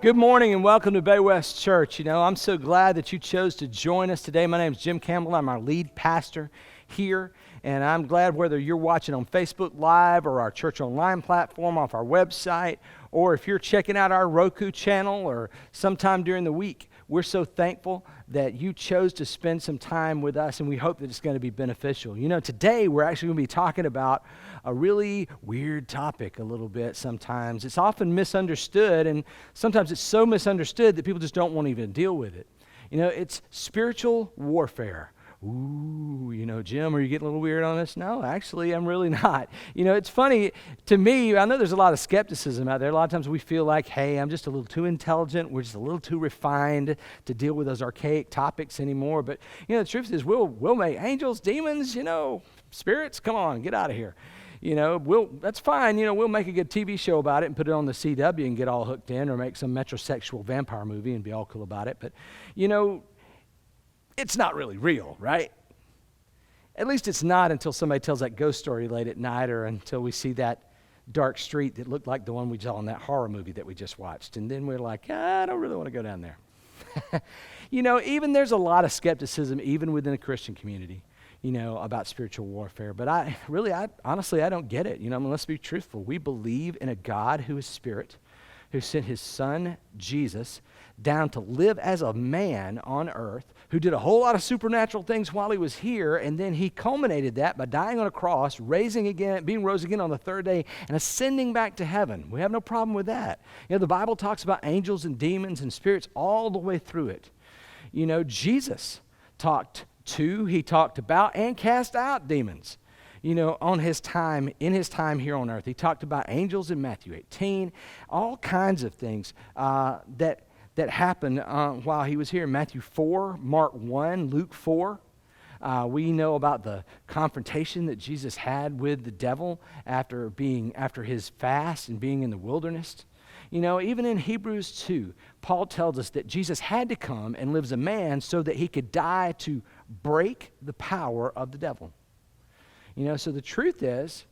Good morning and welcome to Bay West Church. I'm so glad that you chose to join us today. My name is Jim Campbell. I'm our lead pastor here, and I'm glad whether you're watching on Facebook Live or our church online platform off our website, or if you're checking out our Roku channel or sometime during the week. We're so thankful that you chose to spend some time with us, and we hope that it's going to be beneficial. Today we're actually going to be talking about a really weird topic a little bit sometimes. It's often misunderstood, and sometimes it's so misunderstood that people just don't want to even deal with it. It's spiritual warfare. Ooh, Jim, are you getting a little weird on this? No, actually, I'm really not. It's funny to me. I know there's a lot of skepticism out there. A lot of times we feel like, hey, I'm just a little too intelligent. We're just a little too refined to deal with those archaic topics anymore. But, the truth is we'll make angels, demons, spirits, come on, get out of here. That's fine. We'll make a good TV show about it and put it on the CW and get all hooked in, or make some metrosexual vampire movie and be all cool about it. But, it's not really real, right? At least it's not until somebody tells that ghost story late at night, or until we see that dark street that looked like the one we saw in that horror movie that we just watched. And then we're like, I don't really want to go down there. Even there's a lot of skepticism, even within the Christian community, about spiritual warfare. But honestly, I don't get it. Let's be truthful. We believe in a God who is spirit, who sent his son, Jesus, down to live as a man on earth, who did a whole lot of supernatural things while he was here, and then he culminated that by dying on a cross, being rose again on the third day, and ascending back to heaven. We have no problem with that. The Bible talks about angels and demons and spirits all the way through it. Jesus talked about and cast out demons. In his time here on earth. He talked about angels in Matthew 18, all kinds of things that happened while he was here. Matthew 4, Mark 1, Luke 4. We know about the confrontation that Jesus had with the devil after his fast and being in the wilderness. Even in Hebrews 2, Paul tells us that Jesus had to come and live as a man so that he could die to break the power of the devil. So the truth is,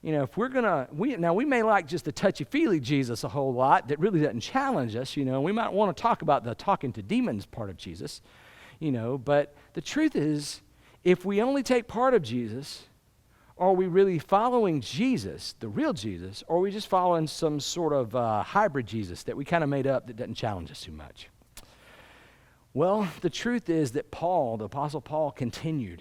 if we may like just the touchy-feely Jesus a whole lot that really doesn't challenge us. We might want to talk about the talking to demons part of Jesus, but the truth is, if we only take part of Jesus, are we really following Jesus, the real Jesus, or are we just following some sort of hybrid Jesus that we kind of made up that doesn't challenge us too much? Well, the truth is that the Apostle Paul, continued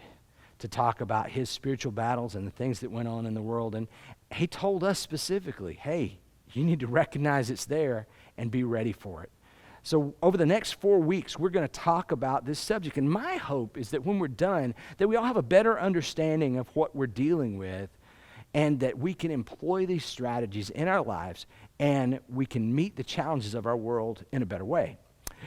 to talk about his spiritual battles and the things that went on in the world. And he told us specifically, hey, you need to recognize it's there and be ready for it. So over the next 4 weeks, we're going to talk about this subject. And my hope is that when we're done, that we all have a better understanding of what we're dealing with, and that we can employ these strategies in our lives, and we can meet the challenges of our world in a better way.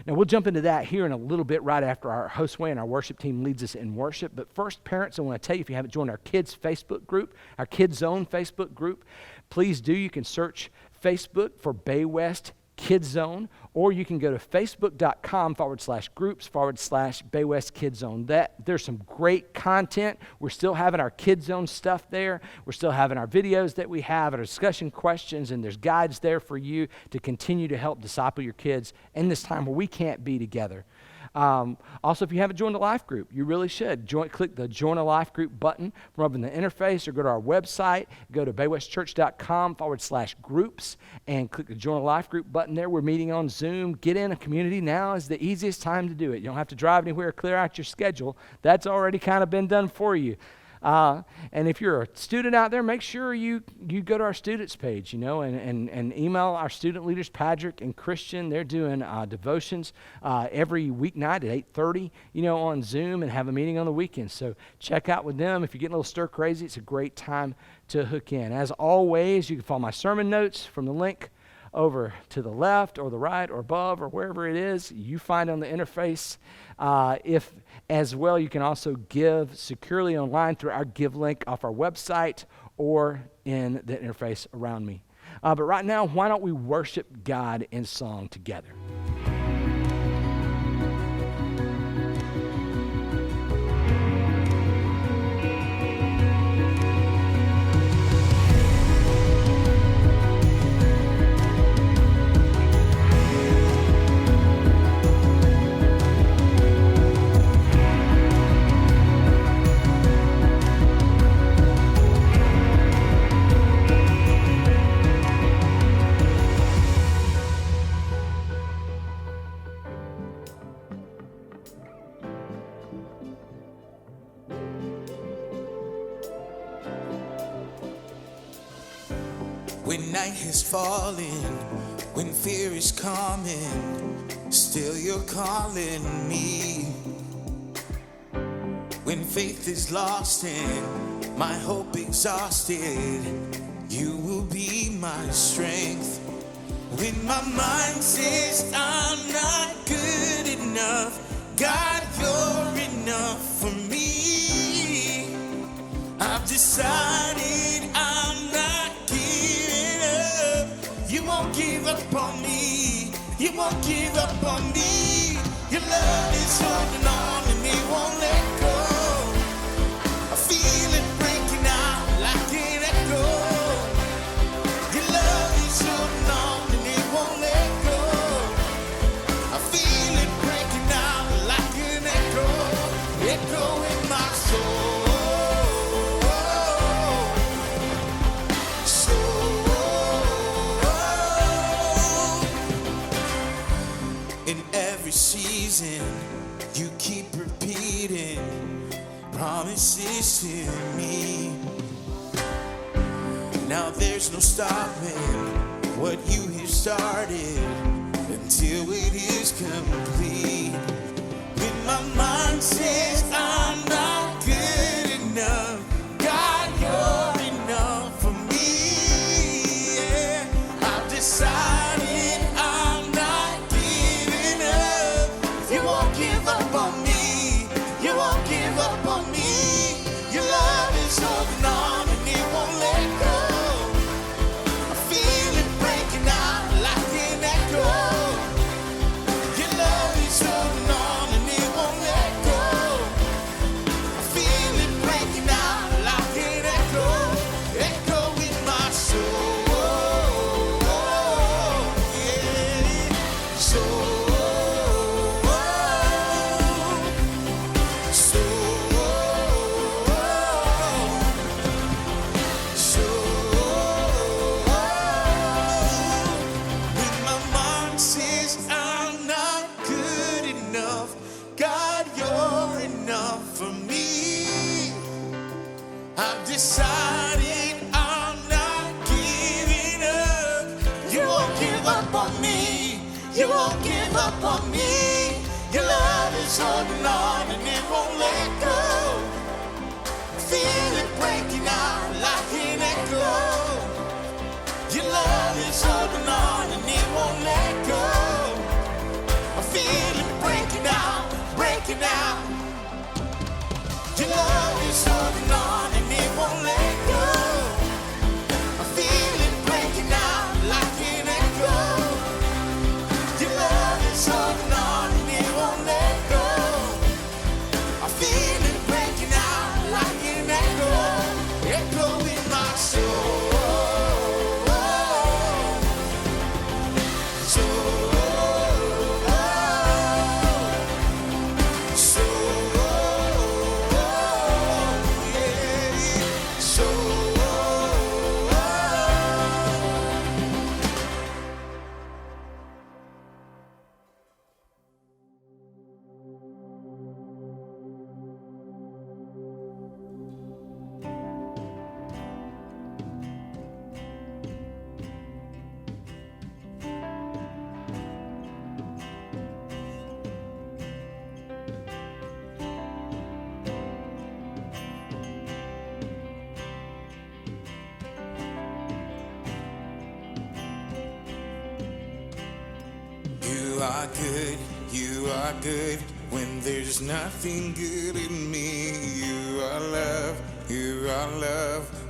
Now, we'll jump into that here in a little bit right after our Josue and our worship team leads us in worship. But first, parents, I want to tell you, if you haven't joined our Kids Facebook group, our Kids Zone Facebook group, please do. You can search Facebook for Bay West Kids Zone, or you can go to facebook.com/groups/Bay West Kids Zone. There's some great content. We're still having our Kids Zone stuff there. We're still having our videos that we have, our discussion questions, and there's guides there for you to continue to help disciple your kids in this time where we can't be together. Also, if you haven't joined a life group, you really should. Click the Join a Life Group button from up in the interface, or go to our website, go to baywestchurch.com/groups, and click the Join a Life Group button there. We're meeting on Zoom. Get in a community. Now is the easiest time to do it. You don't have to drive anywhere or clear out your schedule. That's already kind of been done for you. And if you're a student out there, make sure you go to our students page, and email our student leaders, Patrick and Christian. They're doing devotions every weeknight at 8:30, on Zoom, and have a meeting on the weekends. So check out with them. If you're getting a little stir crazy, it's a great time to hook in. As always, you can follow my sermon notes from the link over to the left or the right or above or wherever it is you find on the interface. If as well, you can also give securely online through our give link off our website or in the interface around me. But right now, why don't we worship God in song together? When night has fallen, when fear is coming, still you're calling me. When faith is lost and my hope exhausted, you will be my strength. When my mind says I'm not good enough, God, you're enough for me. I've decided I'm not giving up. You won't give up on me. You won't give up on me. Your love is holding on and it won't let go. I feel it breaking out like an echo. Your love is holding on and it won't let go. I feel it breaking out like an echo, echo in my soul. In every season, you keep repeating promises to me. Now there's no stopping what you have started until it is complete. When my mind says I'm not good enough, God, you're enough for me. Yeah. I've decided I'm not giving up. You won't give up on me. You won't give up on me. Your love is holding on and it won't let go. I feel it breaking out like an echo. Your love is holding on and it won't let go. I feel it breaking out like an echo, echo in my soul. Yeah. When my mind says I'm not good enough, God, you're enough for me. I've decided I'm not giving up. You won't give up on me. You won't give up on me. Your love is holding on and it won't let go. Feel it breaking out like an echo. Your love is holding on and it won't let go. I feel it breaking out, breaking out. Your love is holding on and it won't let go. I feel it breaking out like an echo. Your love is holding on and it won't let go. I feel it breaking out like an echo, echo in my soul. You are good when there's nothing good in me. You are love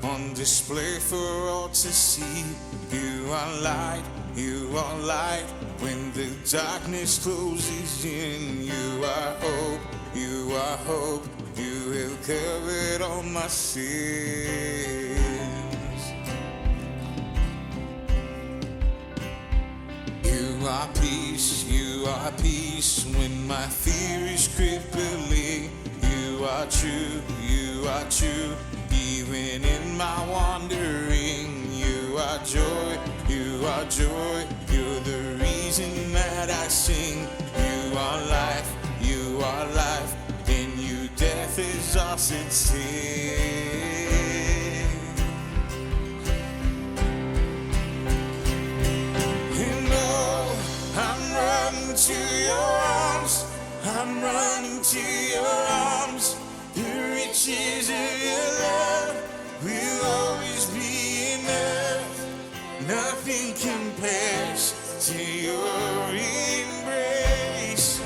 on display for all to see. You are light when the darkness closes in. You are hope, you have covered all my sins. You are peace when my fear is crippling. You are true, even in my wandering. You are joy, you're the reason that I sing. You are life, in you death is exhausted sin. Nothing compares to your embrace.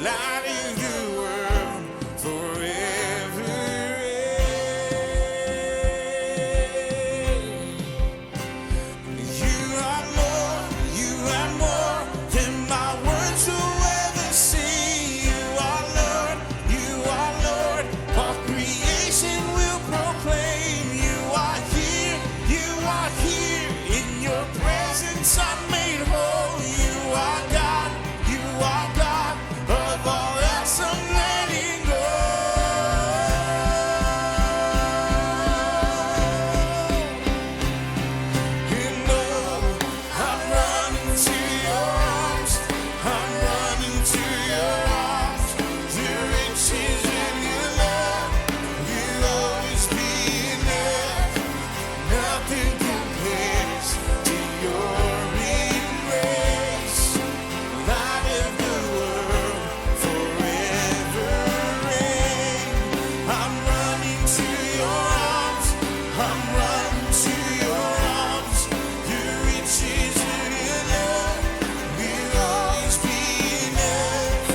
Light of the world, forever reign. You are more than my words will ever say. You are Lord, all creation will proclaim. You are here in your presence I'm made whole. You are God, of all else I'm letting go. You know I'm running to your arms, I'm running to your arms. The riches of your love will always be enough. Nothing compares to your embrace. Light of the world, forever reign. I'm running to your arms, I'm running to your arms. The riches of your love will always be enough.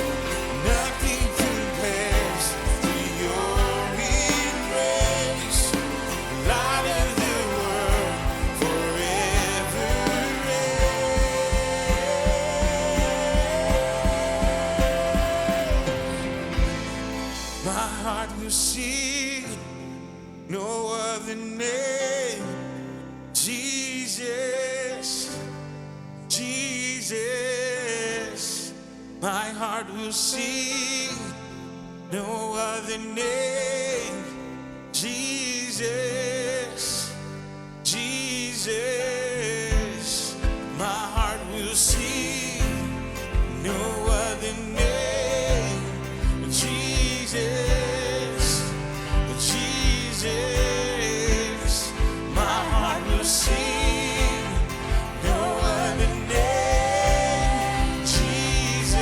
Nothing compares to your embrace. Light of the world, forever reign. My heart will sing no other name. Jesus, Jesus. My heart will sing no other name. Jesus, Jesus. My heart will sing no other name. Jesus, Jesus. My heart will sing no other name. Jesus,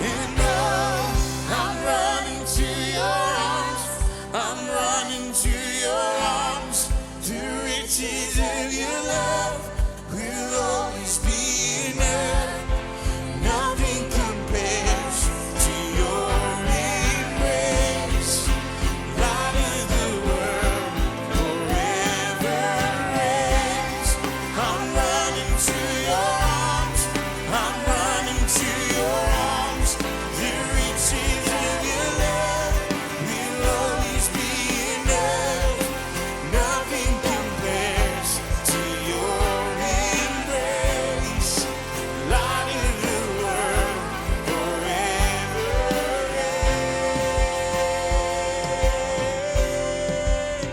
and I'm running to your arms, I'm running to your arms. The riches of your love will always be enough. Nothing compares to your embrace. Light of the world, forever reigns. I'm running to your arms, I'm running to your arms. The riches of your love will always be enough. Nothing compares to your embrace. Light of the world, forever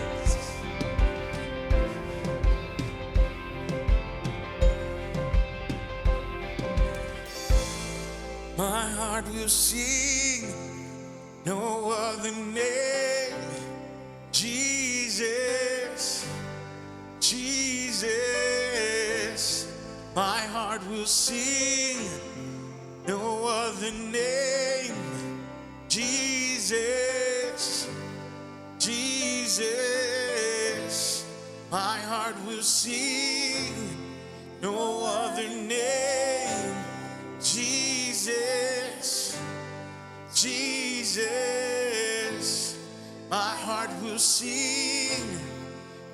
reigns. My heart will sing no other name. Jesus, Jesus. My heart will sing no other name. Jesus, Jesus. My heart will sing no other name. Jesus, Jesus. My heart will sing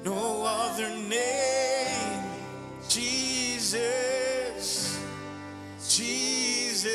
no other name. Jesus, Jesus.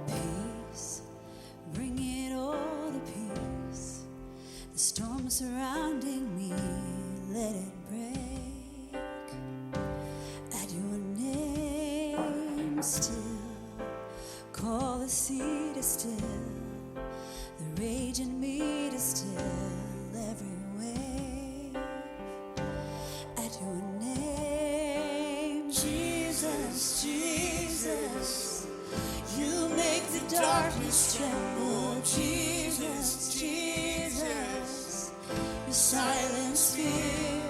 Peace, bring it all the peace. The storm surrounding me, let it break. At your name still, call the sea to still, the rage in me to still. darkness tremble. Jesus, Jesus, you silence fear.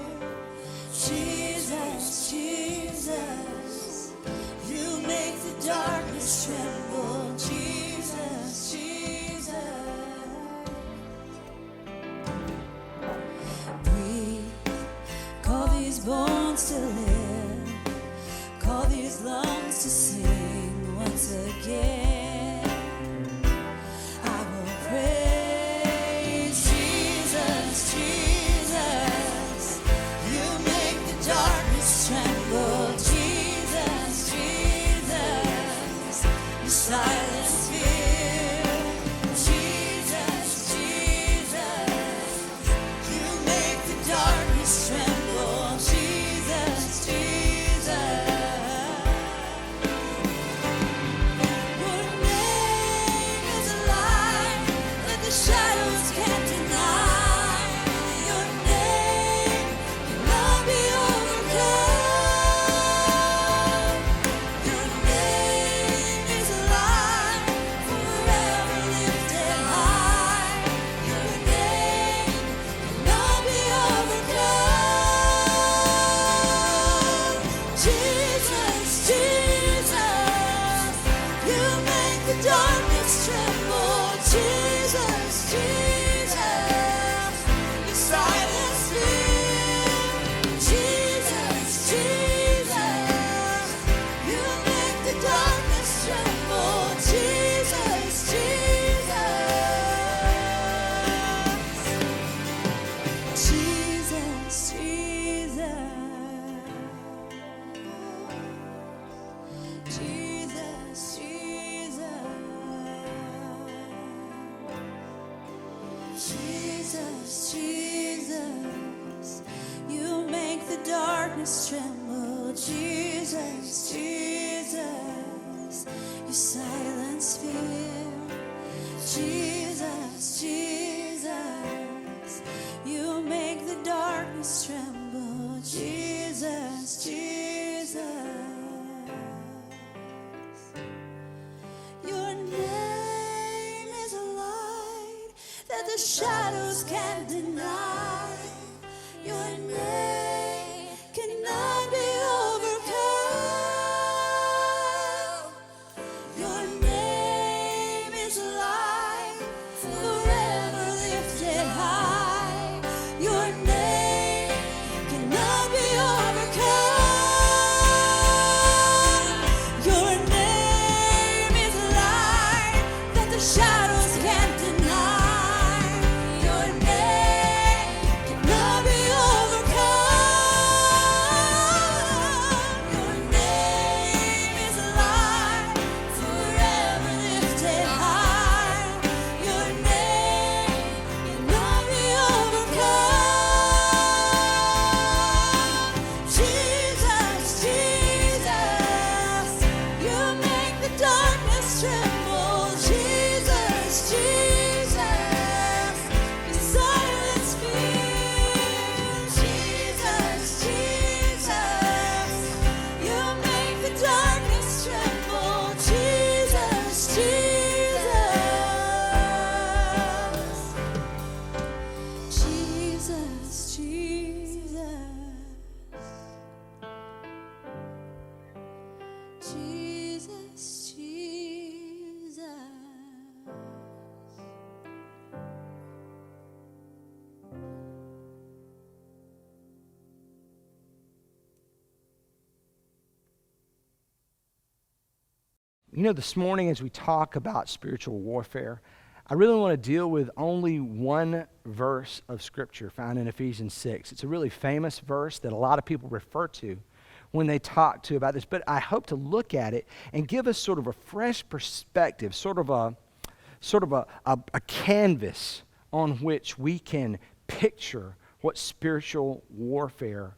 Jesus, Jesus, you make the darkness tremble. Jesus, Jesus. Breathe, call these bones to live, call these lungs to sing once again. I will praise Jesus, Jesus. You make the darkness tremble. Jesus, Jesus. You silence fear. Jesus, Jesus. You make the darkness tremble. Jesus, Jesus. Your name is a light that the shadows can't deny. Your name cannot be overcome. Your name is a light forever lifted high. Your name cannot be overcome. Jesus, Jesus, you make the darkness tremble. Jesus, Jesus, you silence fear. Jesus, Jesus, you make the darkness tremble. Jesus, Jesus, Jesus, Jesus, Jesus, Jesus, you make the darkness tremble. Jesus, Jesus, you silence fear. Jesus, Jesus, you make the darkness tremble. Jesus, Jesus. Your name is a light that the shadows can't deny. Your name cannot be overcome. Your name is a light forever lifted high. Your name cannot be overcome. Your name is a light that the shadows can't deny. Your name cannot be overcome. Your name is a light forever lifted high. Your name cannot be overcome. Jesus, Jesus, you make the darkness tremble. Jesus, Jesus, you silence fear. Jesus, Jesus, you make the darkness tremble. Jesus, Jesus, Jesus, Jesus, Jesus. You know, this morning as we talk about spiritual warfare, I really want to deal with only one verse of Scripture found in Ephesians 6. It's a really famous verse that a lot of people refer to when they talk to about this, but I hope to look at it and give us sort of a fresh perspective, sort of a canvas on which we can picture what spiritual warfare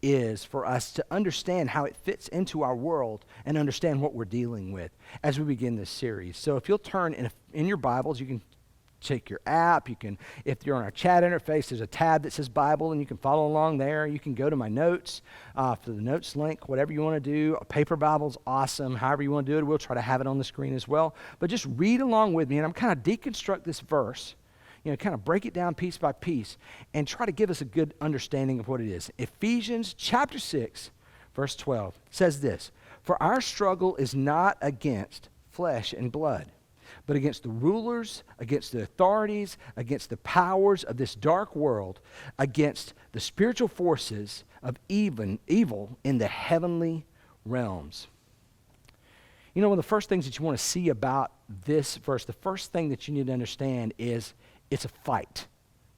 is for us to understand how it fits into our world and understand what we're dealing with as we begin this series. So if you'll turn in your Bibles, you can check your app. You can, if you're on our chat interface, there's a tab that says Bible, and you can follow along there. You can go to my notes, for the notes link, whatever you want to do. A paper Bible's awesome. However you want to do it, we'll try to have it on the screen as well. But just read along with me, and I'm kind of deconstruct this verse, kind of break it down piece by piece, and try to give us a good understanding of what it is. Ephesians chapter 6, verse 12 says this, "For our struggle is not against flesh and blood, but against the rulers, against the authorities, against the powers of this dark world, against the spiritual forces of evil in the heavenly realms." One of the first things that you want to see about this verse, the first thing that you need to understand is it's a fight,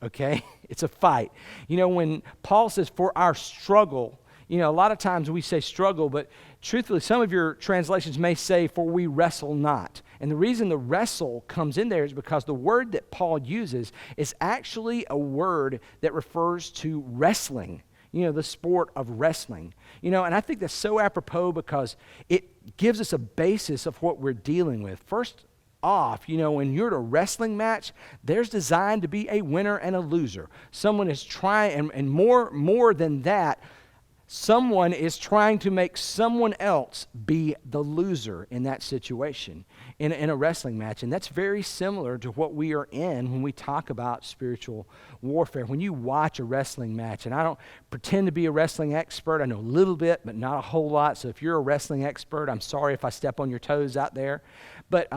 okay? It's a fight. When Paul says, "For our struggle," a lot of times we say struggle, but truthfully, some of your translations may say, "For we wrestle not." And the reason the wrestle comes in there is because the word that Paul uses is actually a word that refers to wrestling, the sport of wrestling. And I think that's so apropos because it gives us a basis of what we're dealing with. First off, when you're at a wrestling match, there's designed to be a winner and a loser. Someone is trying, and more than that, someone is trying to make someone else be the loser in that situation in a wrestling match. And that's very similar to what we are in when we talk about spiritual warfare. When you watch a wrestling match, and I don't pretend to be a wrestling expert, I know a little bit, but not a whole lot. So if you're a wrestling expert, I'm sorry if I step on your toes out there. But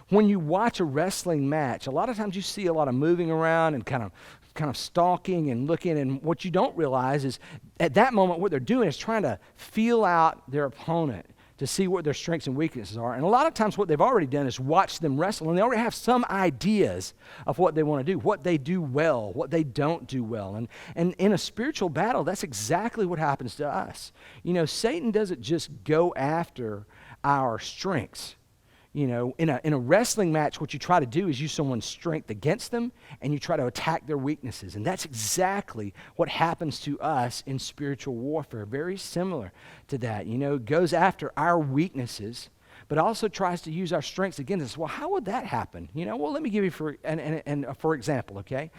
when you watch a wrestling match, a lot of times you see a lot of moving around and kind of stalking and looking, and what you don't realize is at that moment what they're doing is trying to feel out their opponent to see what their strengths and weaknesses are. And a lot of times what they've already done is watch them wrestle, and they already have some ideas of what they want to do, what they do well, what they don't do well. And in a spiritual battle, that's exactly what happens to us. Satan doesn't just go after our strengths. In a wrestling match, what you try to do is use someone's strength against them, and you try to attack their weaknesses. And that's exactly what happens to us in spiritual warfare. Very similar to that. It goes after our weaknesses, but also tries to use our strengths against us. Well, how would that happen? Let me give you for example, okay?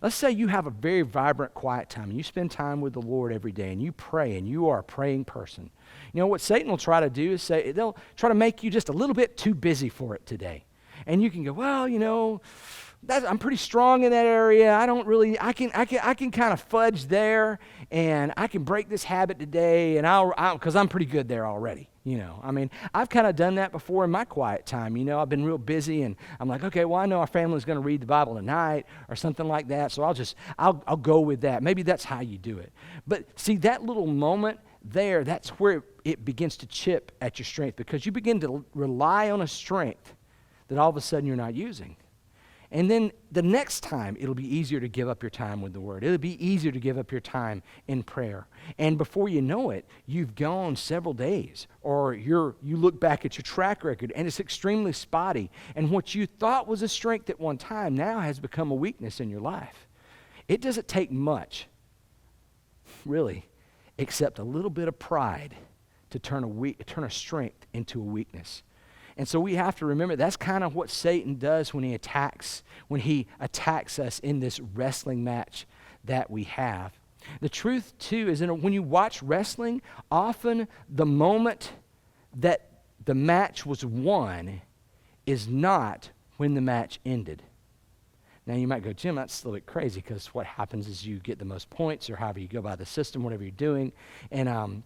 Let's say you have a very vibrant, quiet time, and you spend time with the Lord every day, and you pray, and you are a praying person. What Satan will try to do is they'll try to make you just a little bit too busy for it today. And you can go, well, I'm pretty strong in that area. I can kind of fudge there, and I can break this habit today, and because I'm pretty good there already. I've kind of done that before in my quiet time. I've been real busy, and I'm like, okay, well, I know our family's going to read the Bible tonight or something like that, so I'll go with that. Maybe that's how you do it. But see, that little moment there, that's where it begins to chip at your strength, because you begin to rely on a strength that all of a sudden you're not using. And then the next time, it'll be easier to give up your time with the Word. It'll be easier to give up your time in prayer. And before you know it, you've gone several days, or you look back at your track record, and it's extremely spotty. And what you thought was a strength at one time now has become a weakness in your life. It doesn't take much, really, except a little bit of pride to turn a strength into a weakness. And so we have to remember that's kind of what Satan does when he attacks us in this wrestling match that we have. The truth, too, is when you watch wrestling, often the moment that the match was won is not when the match ended. Now, you might go, Jim, that's a little bit crazy, because what happens is you get the most points, or however you go by the system, whatever you're doing, and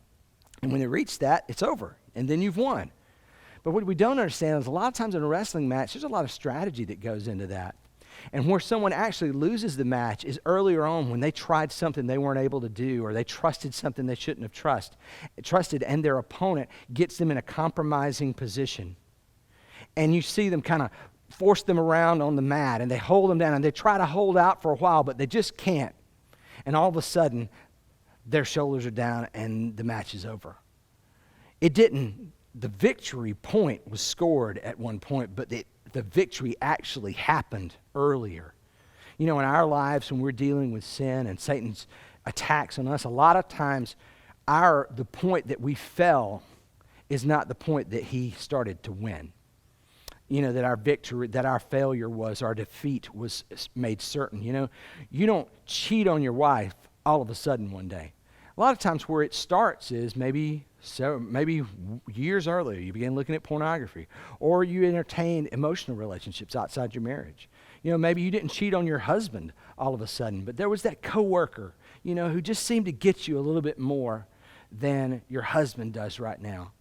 when they reach that, it's over, and then you've won. But what we don't understand is a lot of times in a wrestling match, there's a lot of strategy that goes into that. And where someone actually loses the match is earlier on when they tried something they weren't able to do, or they trusted something they shouldn't have trusted, and their opponent gets them in a compromising position. And you see them kind of force them around on the mat, and they hold them down, and they try to hold out for a while, but they just can't. And all of a sudden, their shoulders are down, and the match is over. The victory point was scored at one point, but the victory actually happened earlier. In our lives, when we're dealing with sin and Satan's attacks on us, a lot of times the point that we fell is not the point that he started to win. that our victory, that our failure was, our defeat was made certain. You don't cheat on your wife all of a sudden one day. A lot of times where it starts is maybe years earlier, you begin looking at pornography, or you entertain emotional relationships outside your marriage. Maybe you didn't cheat on your husband all of a sudden, but there was that coworker, who just seemed to get you a little bit more than your husband does right now.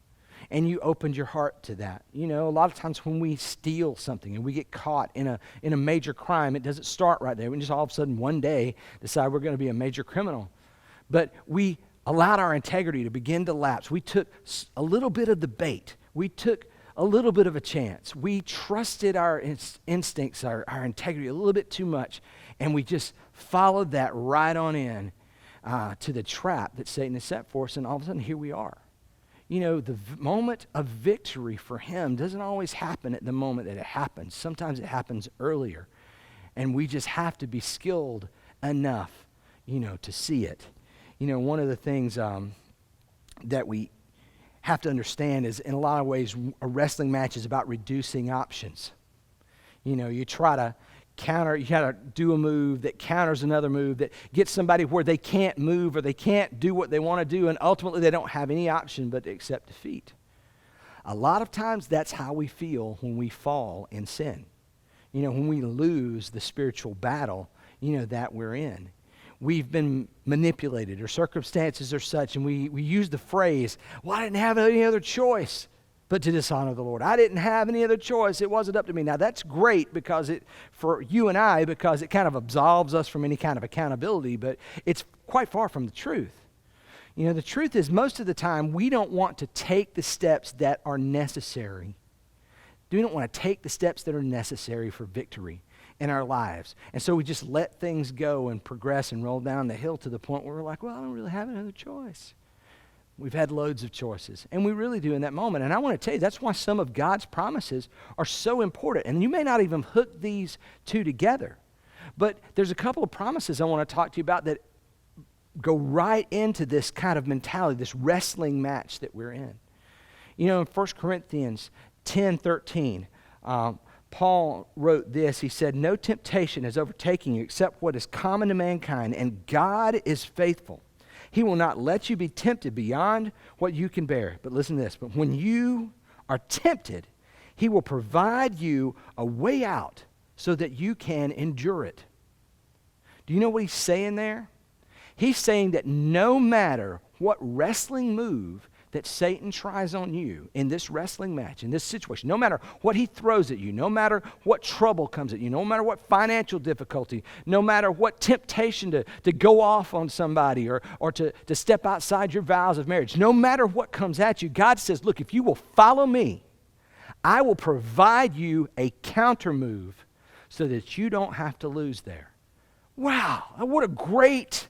And you opened your heart to that. A lot of times when we steal something and we get caught in a major crime, it doesn't start right there. We just all of a sudden one day decide we're going to be a major criminal. But we allowed our integrity to begin to lapse. We took a little bit of the bait. We took a little bit of a chance. We trusted our instincts, our integrity a little bit too much, and we just followed that right on in to the trap that Satan has set for us, and all of a sudden, here we are. The moment of victory for him doesn't always happen at the moment that it happens. Sometimes it happens earlier, and we just have to be skilled enough, to see it. One of the things that we have to understand is, in a lot of ways, a wrestling match is about reducing options. You try to counter, you got to do a move that counters another move that gets somebody where they can't move or they can't do what they want to do, and ultimately they don't have any option but to accept defeat. A lot of times that's how we feel when we fall in sin. When we lose the spiritual battle, that we're in. We've been manipulated, or circumstances are such, and we use the phrase, well, I didn't have any other choice but to dishonor the Lord. I didn't have any other choice. It wasn't up to me. Now, that's great for you and I, because it kind of absolves us from any kind of accountability, but it's quite far from the truth. The truth is, most of the time, we don't want to take the steps that are necessary. We don't want to take the steps that are necessary for victory in our lives. And so we just let things go and progress and roll down the hill to the point where we're like, well, I don't really have another choice. We've had loads of choices, and we really do in that moment. And I want to tell you, that's why some of God's promises are so important. And you may not even hook these two together, but there's a couple of promises I want to talk to you about that go right into this kind of mentality, this wrestling match that we're in. In 1 Corinthians 10:13, Paul wrote this. He said, no temptation has overtaken you except what is common to mankind, and God is faithful. He will not let you be tempted beyond what you can bear. But listen to this. But when you are tempted, he will provide you a way out so that you can endure it. Do you know what he's saying there? He's saying that no matter what wrestling move that Satan tries on you in this wrestling match, in this situation, no matter what he throws at you, no matter what trouble comes at you, no matter what financial difficulty, no matter what temptation to go off on somebody or to step outside your vows of marriage, no matter what comes at you, God says, look, if you will follow me, I will provide you a counter move so that you don't have to lose there. Wow, what a great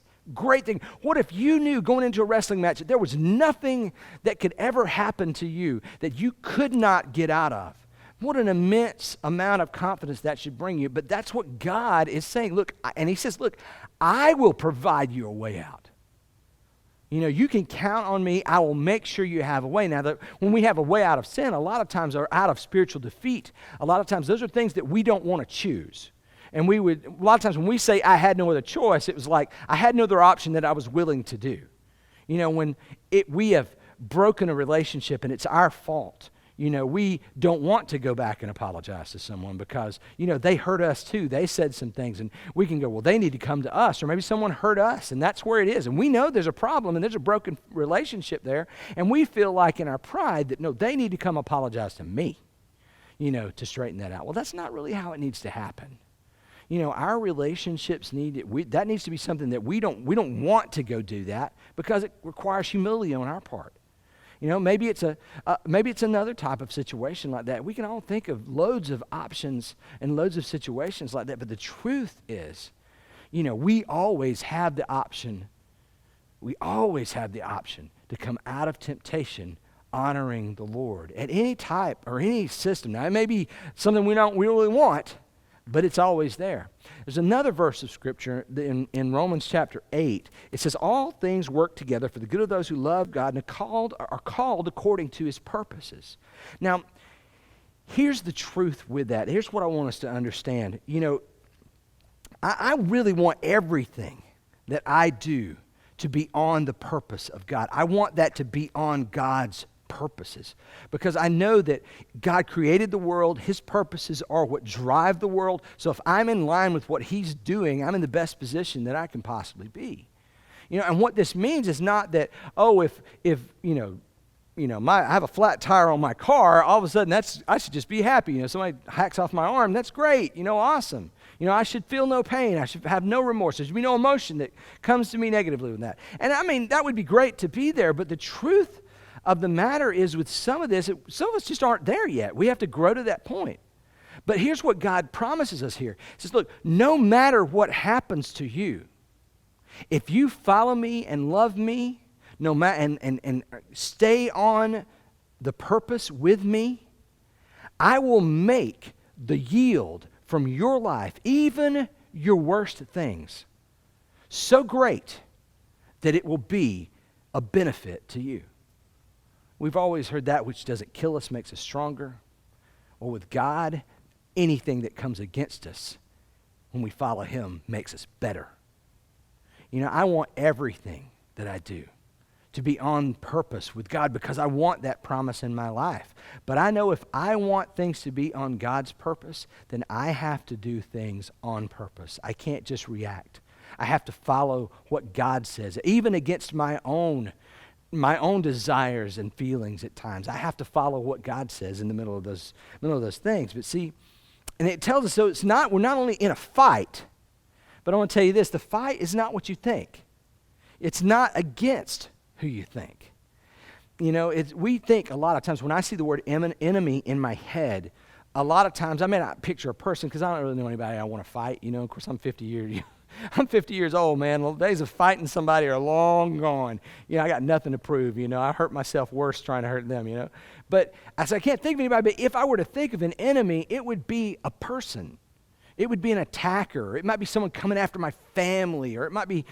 thing. What if you knew going into a wrestling match that there was nothing that could ever happen to you that you could not get out of? What an immense amount of confidence that should bring you. But that's what God is saying. Look, and he says, look, I will provide you a way out. You can count on me. I will make sure you have a way. Now, when we have a way out of sin, a lot of times are out of spiritual defeat. A lot of times those are things that we don't want to choose. And a lot of times when we say I had no other choice, it was like I had no other option that I was willing to do. When we have broken a relationship and it's our fault, we don't want to go back and apologize to someone because, they hurt us too. They said some things and we can go, well, they need to come to us, or maybe someone hurt us, and that's where it is. And we know there's a problem and there's a broken relationship there, and we feel like in our pride that, no, they need to come apologize to me, to straighten that out. Well, that's not really how it needs to happen. Our relationships that needs to be something that we don't want to go do that because it requires humility on our part. Maybe it's another type of situation like that. We can all think of loads of options and loads of situations like that, but the truth is, we always have the option. We always have the option to come out of temptation honoring the Lord at any type or any system. Now, it may be something we really want, but it's always there. There's another verse of Scripture in Romans chapter 8. It says, all things work together for the good of those who love God and are called according to his purposes. Now, here's the truth with that. Here's what I want us to understand. I really want everything that I do to be on the purpose of God. I want that to be on God's purposes, because I know that God created the world. His purposes are what drive the world. So if I'm in line with what He's doing, I'm in the best position that I can possibly be. And what this means is not that, if I have a flat tire on my car, all of a sudden I should just be happy. Somebody hacks off my arm, that's great, awesome. I should feel no pain. I should have no remorse. There should be no emotion that comes to me negatively with that. And I mean, that would be great to be there, but the truth of the matter is with some of this, some of us just aren't there yet. We have to grow to that point. But here's what God promises us here. He says, look, no matter what happens to you, if you follow me and love me, and stay on the purpose with me, I will make the yield from your life, even your worst things, so great that it will be a benefit to you. We've always heard that which doesn't kill us makes us stronger. Well, with God, anything that comes against us when we follow Him makes us better. I want everything that I do to be on purpose with God, because I want that promise in my life. But I know if I want things to be on God's purpose, then I have to do things on purpose. I can't just react. I have to follow what God says, even against my own desires and feelings at times. I have to follow what God says in the middle of those things. But see, and it tells us, so we're not only in a fight, but I want to tell you this, the fight is not what you think. It's not against who you think. We think a lot of times, when I see the word enemy in my head, a lot of times I may not picture a person, because I don't really know anybody I want to fight. Of course, I'm 50 years old, man. The days of fighting somebody are long gone. I got nothing to prove. I hurt myself worse trying to hurt them. But I can't think of anybody. But if I were to think of an enemy, it would be a person. It would be an attacker. It might be someone coming after my family, or it might be,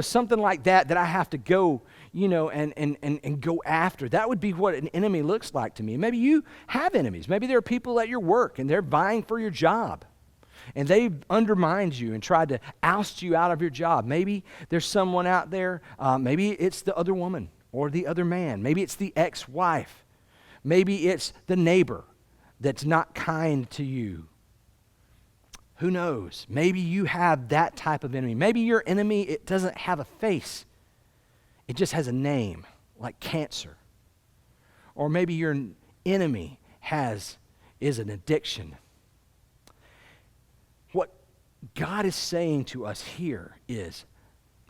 something like that I have to go, and go after. That would be what an enemy looks like to me. Maybe you have enemies. Maybe there are people at your work and they're vying for your job, and they've undermined you and tried to oust you out of your job. Maybe there's someone out there, maybe it's the other woman or the other man. Maybe it's the ex-wife. Maybe it's the neighbor that's not kind to you. Who knows? Maybe you have that type of enemy. Maybe your enemy, it doesn't have a face. It just has a name, like cancer. Or maybe your enemy is an addiction. What God is saying to us here is,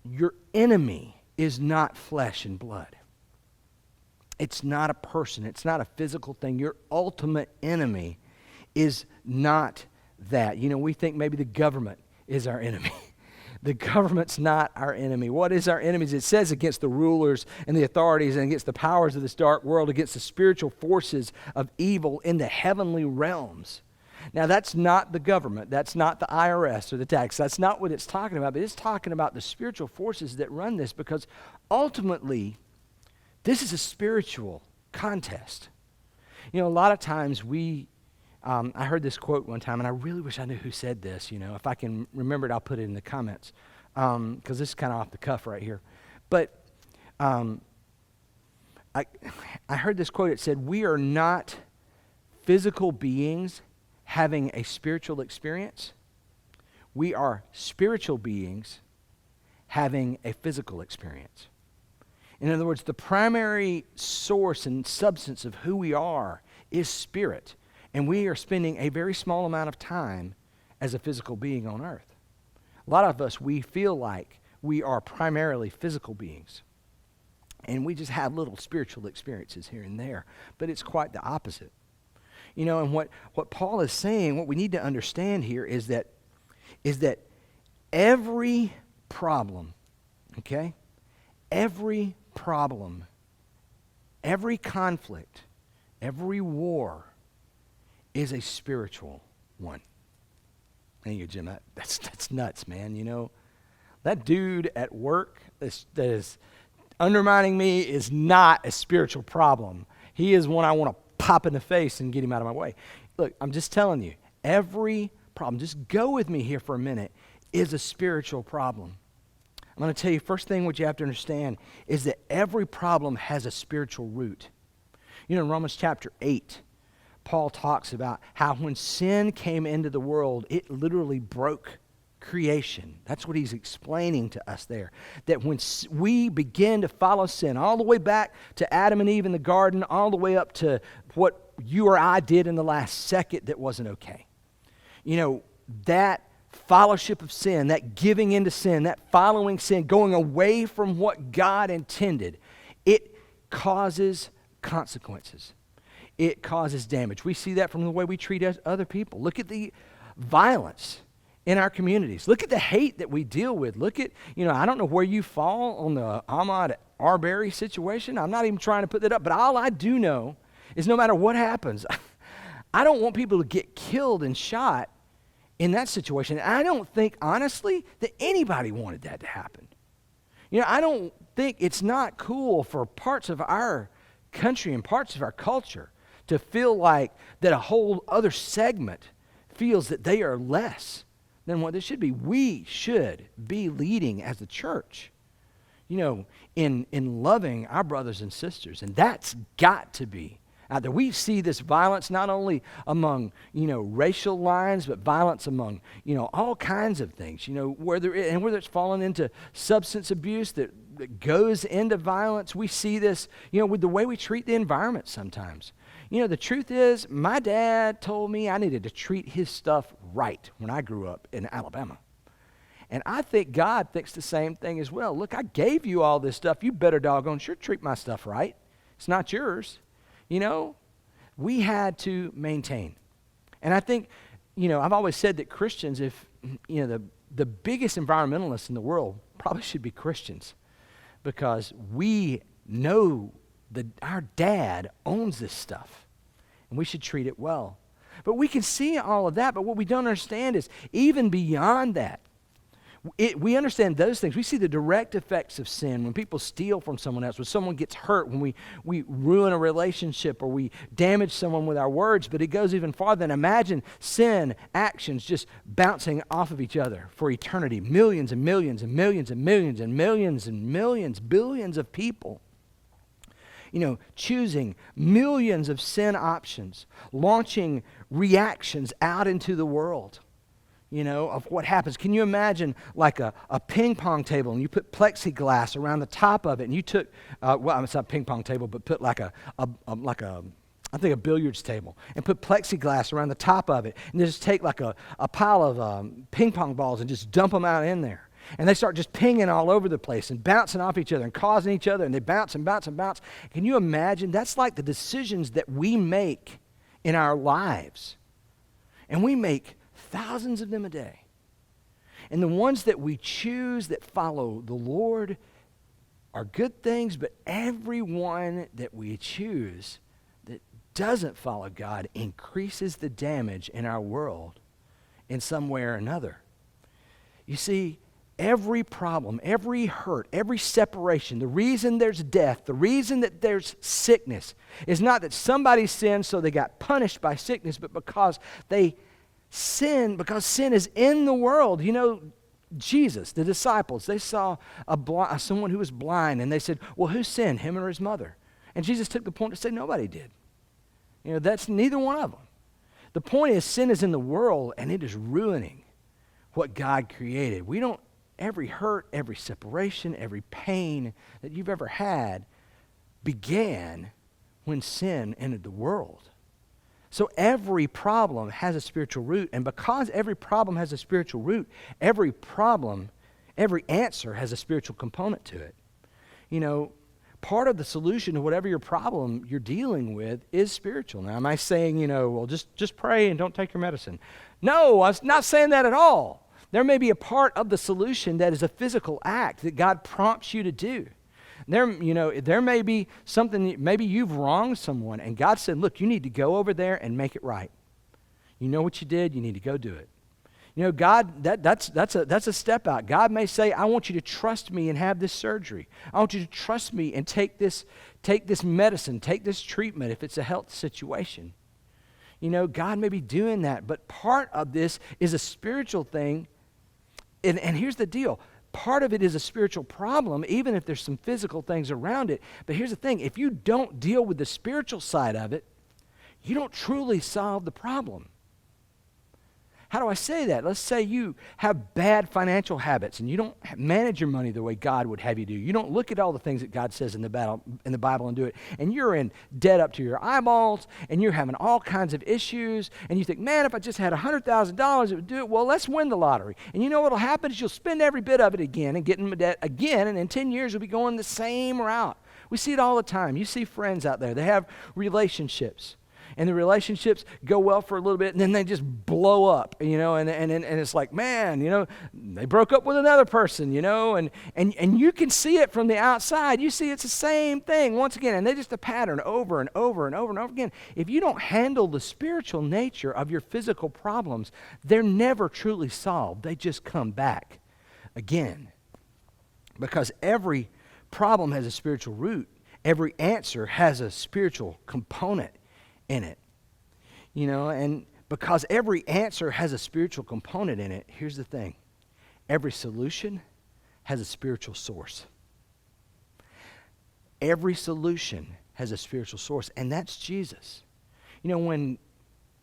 your enemy is not flesh and blood. It's not a person. It's not a physical thing. Your ultimate enemy is not that. We think maybe the government is our enemy. The government's not our enemy. What is our enemy? It says against the rulers and the authorities and against the powers of this dark world, against the spiritual forces of evil in the heavenly realms. Now, that's not the government. That's not the IRS or the tax. That's not what it's talking about. But it's talking about the spiritual forces that run this, because ultimately, this is a spiritual contest. A lot of times I heard this quote one time, and I really wish I knew who said this. If I can remember it, I'll put it in the comments, because this is kind of off the cuff right here. But I heard this quote. It said, "We are not physical beings having a spiritual experience. We are spiritual beings having a physical experience." In other words, the primary source and substance of who we are is spirit. And we are spending a very small amount of time as a physical being on earth. A lot of us, we feel like we are primarily physical beings. And we just have little spiritual experiences here and there. But it's quite the opposite. And what Paul is saying, what we need to understand here is that every problem, okay? Every problem, every conflict, every war is a spiritual one. And you go, Jim, that's nuts, man. That dude at work that is undermining me is not a spiritual problem. He is one I want to pop in the face and get him out of my way. Look, I'm just telling you, every problem, just go with me here for a minute, is a spiritual problem. I'm going to tell you, first thing what you have to understand is that every problem has a spiritual root. You know, in Romans chapter 8, Paul talks about how when sin came into the world, it literally broke creation. That's what he's explaining to us there. That when we begin to follow sin, all the way back to Adam and Eve in the garden, all the way up to what you or I did in the last second that wasn't okay. You know, that fellowship of sin, that giving into sin, that following sin, going away from what God intended, it causes consequences. It causes damage. We see that from the way we treat other people. Look at the violence in our communities. Look at the hate that we deal with. Look at, I don't know where you fall on the Ahmaud Arbery situation. I'm not even trying to put that up, but all I do know is no matter what happens, I don't want people to get killed and shot in that situation. And I don't think, honestly, that anybody wanted that to happen. I don't think it's not cool for parts of our country and parts of our culture to feel like that a whole other segment feels that they are less than what they should be. We should be leading as a church, in loving our brothers and sisters. And that's got to be out there. We see this violence not only among, racial lines, but violence among, all kinds of things, whether it's fallen into substance abuse that goes into violence. We see this, with the way we treat the environment sometimes. The truth is, my dad told me I needed to treat his stuff right when I grew up in Alabama. And I think God thinks the same thing as well. Look, I gave you all this stuff. You better doggone sure treat my stuff right. It's not yours. We had to maintain. And I think, I've always said that Christians, if, the biggest environmentalists in the world probably should be Christians, because we know that our dad owns this stuff and we should treat it well. But we can see all of that, but what we don't understand is even beyond that, we understand those things. We see the direct effects of sin when people steal from someone else, when someone gets hurt, when we ruin a relationship or we damage someone with our words. But it goes even farther than imagine sin actions just bouncing off of each other for eternity. Millions and millions and millions and millions and millions and millions, billions of people. Choosing millions of sin options, launching reactions out into the world. Of what happens. Can you imagine like a ping pong table and you put plexiglass around the top of it and you took, it's not a ping pong table, but put like I think a billiards table and put plexiglass around the top of it and just take like a pile of ping pong balls and just dump them out in there. And they start just pinging all over the place and bouncing off each other and causing each other, and they bounce and bounce and bounce. Can you imagine? That's like the decisions that we make in our lives. And we make thousands of them a day. And the ones that we choose that follow the Lord are good things, but every one that we choose that doesn't follow God increases the damage in our world in some way or another. You see, every problem, every hurt, every separation, the reason there's death, the reason that there's sickness is not that somebody sinned so they got punished by sickness, but because they sin, because sin is in the world. Jesus, the disciples, they saw someone who was blind, and they said, well, who sinned, him or his mother? And Jesus took the point to say nobody did. That's neither one of them. The point is, sin is in the world, and it is ruining what God created. Every hurt, every separation, every pain that you've ever had began when sin entered the world. So every problem has a spiritual root, and because every problem has a spiritual root, every answer has a spiritual component to it. Part of the solution to whatever your problem you're dealing with is spiritual. Now, am I saying, well, just pray and don't take your medicine? No, I'm not saying that at all. There may be a part of the solution that is a physical act that God prompts you to do. There may be something, maybe you've wronged someone, and God said, look, you need to go over there and make it right. You know what you did, you need to go do it. God, that's a step out. God may say, I want you to trust me and have this surgery. I want you to trust me and take this medicine, take this treatment if it's a health situation. God may be doing that. But part of this is a spiritual thing. And here's the deal. Part of it is a spiritual problem, even if there's some physical things around it. But here's the thing. If you don't deal with the spiritual side of it, you don't truly solve the problem. How do I say that? Let's say you have bad financial habits and you don't manage your money the way God would have you do. You don't look at all the things that God says in the Bible and do it. And you're in debt up to your eyeballs and you're having all kinds of issues. And you think, man, if I just had $100,000, it would do it. Well, let's win the lottery. And you know what will happen is you'll spend every bit of it again and get in debt again. And in 10 years, you'll be going the same route. We see it all the time. You see friends out there. They have relationships. And the relationships go well for a little bit, and then they just blow up, and it's like, man, they broke up with another person, and you can see it from the outside. You see it's the same thing once again, and they just a pattern over and over and over and over again. If you don't handle the spiritual nature of your physical problems, they're never truly solved. They just come back again. Because every problem has a spiritual root. Every answer has a spiritual component in it, and because every answer has a spiritual component in it, here's the thing. Every solution has a spiritual source. Every solution has a spiritual source, and that's Jesus. When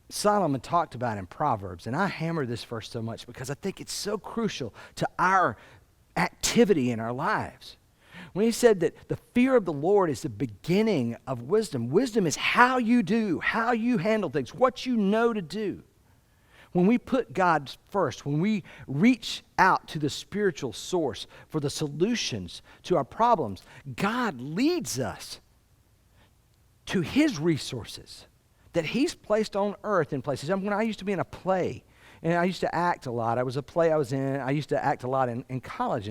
Solomon talked about in Proverbs, and I hammer this verse so much because I think it's so crucial to our activity in our lives. When he said that the fear of the Lord is the beginning of wisdom. Wisdom is how you handle things, what you know to do. When we put God first, when we reach out to the spiritual source for the solutions to our problems, God leads us to his resources that he's placed on earth in places. When I used to be in a play, and I used to act a lot. I was a play I was in. I used to act a lot in college.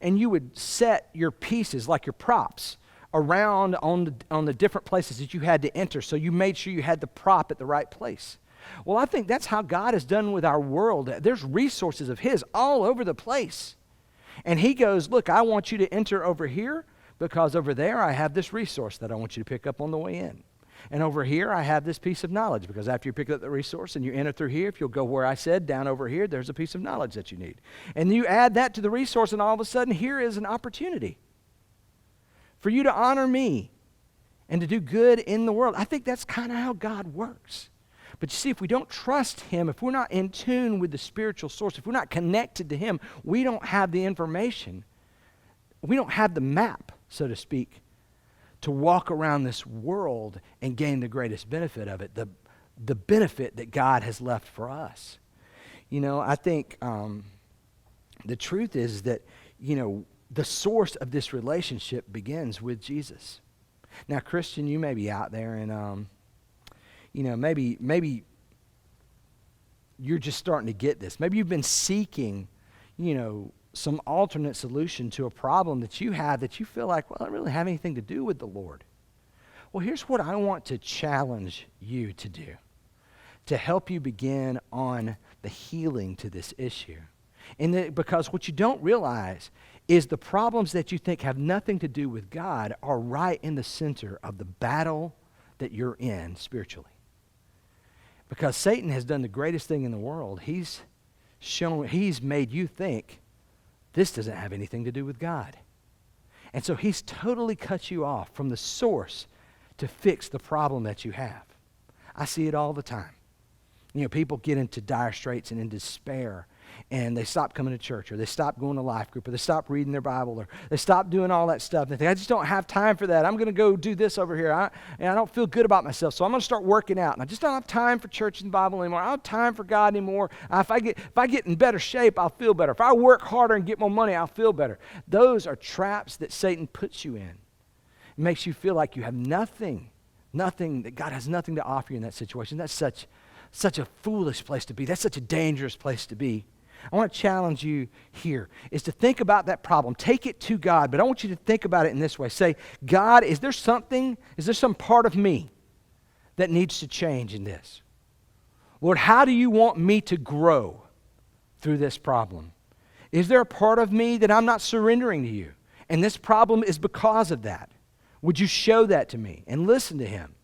And you would set your pieces, like your props, around on the different places that you had to enter. So you made sure you had the prop at the right place. Well, I think that's how God has done with our world. There's resources of his all over the place. And he goes, look, I want you to enter over here because over there I have this resource that I want you to pick up on the way in. And over here, I have this piece of knowledge because after you pick up the resource and you enter through here, if you'll go where I said, down over here, there's a piece of knowledge that you need. And you add that to the resource, and all of a sudden, here is an opportunity for you to honor me and to do good in the world. I think that's kind of how God works. But you see, if we don't trust him, if we're not in tune with the spiritual source, if we're not connected to him, we don't have the information. We don't have the map, so to speak, to walk around this world and gain the greatest benefit of it, the benefit that God has left for us. I think the truth is that, the source of this relationship begins with Jesus. Now, Christian, you may be out there and, maybe you're just starting to get this. Maybe you've been seeking, some alternate solution to a problem that you have that you feel like, well, I don't really have anything to do with the Lord. Well, here's what I want to challenge you to do to help you begin on the healing to this issue. Because what you don't realize is the problems that you think have nothing to do with God are right in the center of the battle that you're in spiritually. Because Satan has done the greatest thing in the world. He's made you think this doesn't have anything to do with God. And so he's totally cut you off from the source to fix the problem that you have. I see it all the time. People get into dire straits and in despair, and they stop coming to church, or they stop going to life group, or they stop reading their Bible, or they stop doing all that stuff. They think, I just don't have time for that. I'm going to go do this over here. And I don't feel good about myself, so I'm going to start working out. And I just don't have time for church and Bible anymore. I don't have time for God anymore. If I get in better shape, I'll feel better. If I work harder and get more money, I'll feel better. Those are traps that Satan puts you in. It makes you feel like you have nothing, that God has nothing to offer you in that situation. That's such a foolish place to be. That's such a dangerous place to be. I want to challenge you here is to think about that problem. Take it to God, but I want you to think about it in this way. Say, God, is there some part of me that needs to change in this? Lord, how do you want me to grow through this problem? Is there a part of me that I'm not surrendering to you? And this problem is because of that. Would you show that to me and listen to him?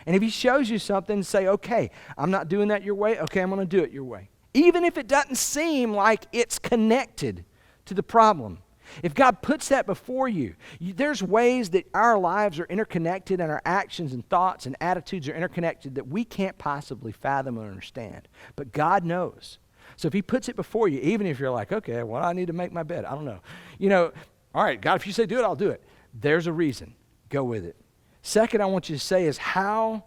And if he shows you something, say, okay, I'm not doing that your way. Okay, I'm going to do it your way. Even if it doesn't seem like it's connected to the problem. If God puts that before you, there's ways that our lives are interconnected and our actions and thoughts and attitudes are interconnected that we can't possibly fathom or understand. But God knows. So if he puts it before you, even if you're like, okay, well, I need to make my bed. I don't know. All right, God, if you say do it, I'll do it. There's a reason. Go with it. Second, I want you to say is how,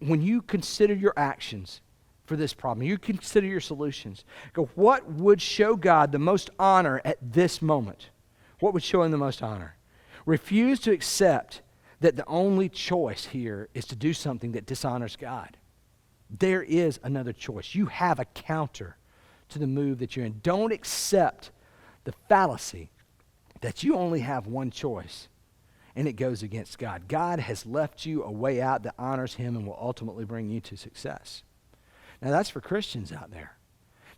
when you consider your actions for this problem, you consider your solutions, go, what would show God the most honor at this moment? What would show him the most honor? Refuse to accept that the only choice here is to do something that dishonors God. There is another choice. You have a counter to the move that you're in. Don't accept the fallacy that you only have one choice, and it goes against God. God has left you a way out that honors him and will ultimately bring you to success. Now, that's for Christians out there.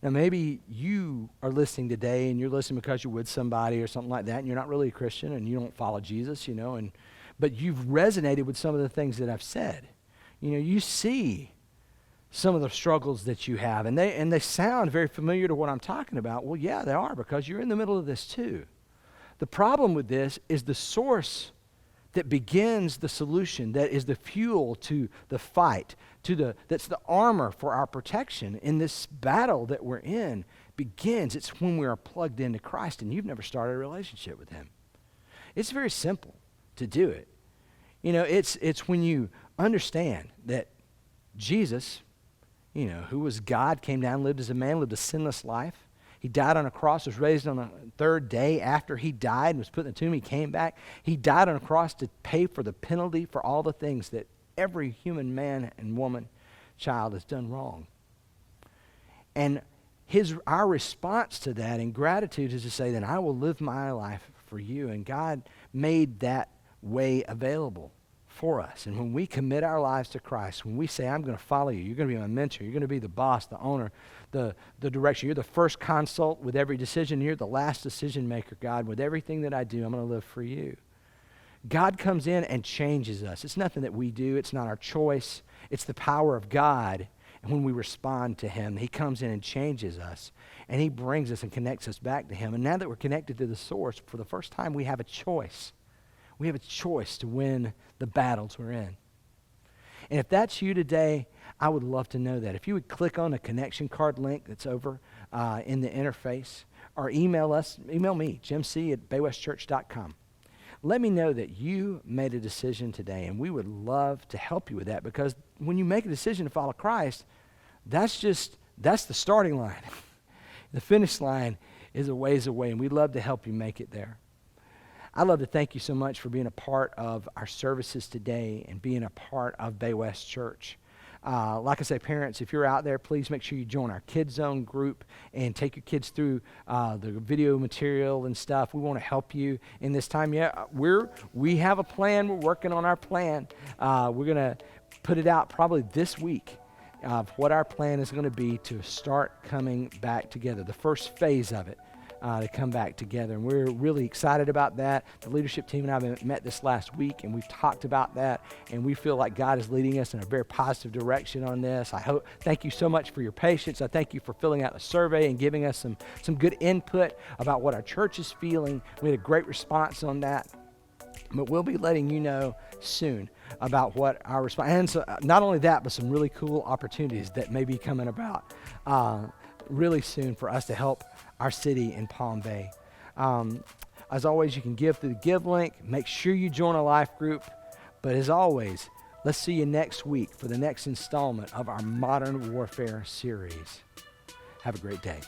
Now, maybe you are listening today, and you're listening because you're with somebody or something like that, and you're not really a Christian, and you don't follow Jesus, but you've resonated with some of the things that I've said. You see some of the struggles that you have, and they sound very familiar to what I'm talking about. Well, yeah, they are, because you're in the middle of this too. The problem with this is the source that begins the solution, that is the fuel to the fight, that's the armor for our protection in this battle that we're in, begins. It's when we are plugged into Christ and you've never started a relationship with him. It's very simple to do it. It's when you understand that Jesus, who was God, came down, lived as a man, lived a sinless life. He died on a cross, was raised on the third day after he died and was put in the tomb. He came back. He died on a cross to pay for the penalty for all the things that every human man and woman, child has done wrong. And our response to that in gratitude is to say, then I will live my life for you. And God made that way available for us. And when we commit our lives to Christ, when we say, I'm going to follow you, you're going to be my mentor, you're going to be the boss, the owner, the direction. You're the first consult with every decision. You're the last decision maker, God. With everything that I do, I'm going to live for you. God comes in and changes us. It's nothing that we do. It's not our choice. It's the power of God. And when we respond to him, he comes in and changes us. And he brings us and connects us back to him. And now that we're connected to the source, for the first time, we have a choice. We have a choice to win the battles we're in. And if that's you today, I would love to know that. If you would click on the connection card link that's over in the interface, or email me, jimc@baywestchurch.com. Let me know that you made a decision today, and we would love to help you with that, because when you make a decision to follow Christ, that's the starting line. The finish line is a ways away, and we'd love to help you make it there. I'd love to thank you so much for being a part of our services today and being a part of Bay West Church. Like I say, parents, if you're out there, please make sure you join our Kids Zone group and take your kids through the video material and stuff. We want to help you in this time. Yeah, we have a plan. We're working on our plan. We're going to put it out probably this week of what our plan is going to be to start coming back together, the first phase of it. To come back together. And we're really excited about that. The leadership team and I have met this last week, and we've talked about that, and we feel like God is leading us in a very positive direction on this. Thank you so much for your patience. I thank you for filling out the survey and giving us some good input about what our church is feeling. We had a great response on that. But we'll be letting you know soon about what our response, and so not only that, but some really cool opportunities that may be coming about really soon for us to help our city in Palm Bay. As always, you can give through the Give link. Make sure you join a life group. But as always, let's see you next week for the next installment of our Modern Warfare series. Have a great day.